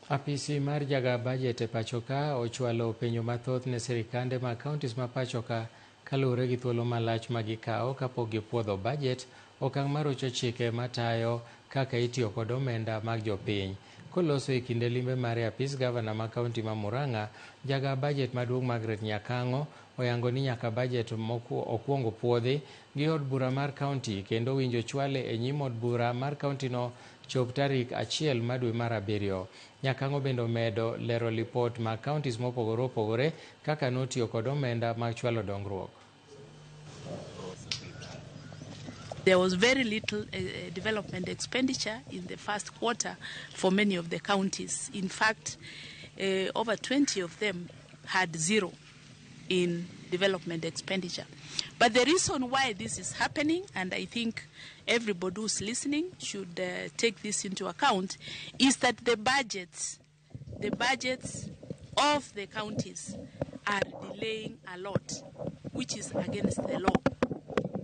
Apisi mar Jagaa bajet e pachoka ochwalo penjo mathoth ne sirikande mag kaontis ma pachoka kaluwore gi thuolo malach ma gikawo kapok gipuodho bajet, okang' mar rocho chike matayo kaka itiyo kod omenda mag jopiny. Koloso e kinde limbe mare apis gavana ma kaonti ma Murang'a, Jagaa bajet maduong' Margaret Nyakang'o oyango ni nyaka bajet okuongo puodhi gi od bura mar kaonti kendo winjo chwale e nyim od bura mar kaontino chop tarik 1 dwe mar Abiriyo. Nyakang'o bende omedo lero lipot mag kaontis mopogore opogore kaka notiyo kod omenda mag chwalo dongruok. There was very little development expenditure in the first quarter for many of the counties. In fact, over 20 of them had zero in development expenditure. But the reason why this is happening, and I think everybody who's listening should take this into account, is that the budgets of the counties are delaying a lot, which is against the law.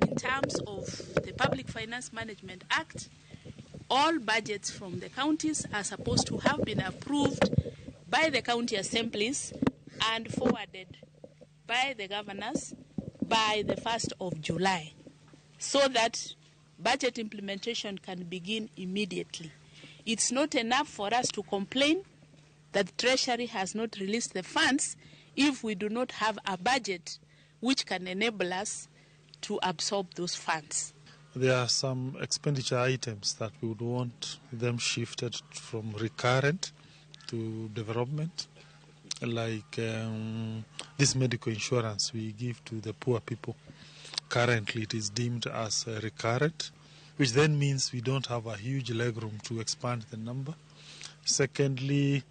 In terms of the Public Finance Management Act, all budgets from the counties are supposed to have been approved by the county assemblies and forwarded by the governors by the 1st of July, so that budget implementation can begin immediately. It's not enough for us to complain that Treasury has not released the funds if we do not have a budget which can enable us to absorb those funds. There are some expenditure items that we would want them shifted from recurrent to development, like this medical insurance we give to the poor people. Currently it is deemed as recurrent, which then means we don't have a huge legroom to expand the number. Secondly,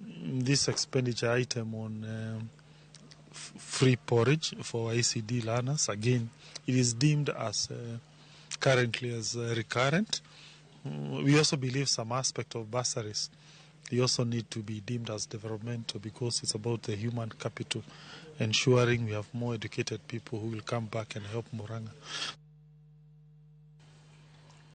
this expenditure item on free porridge for ICD learners, again, it is deemed as currently as recurrent. We also believe some aspect of bursaries, they also need to be deemed as developmental because it's about the human capital, ensuring we have more educated people who will come back and help Murang'a.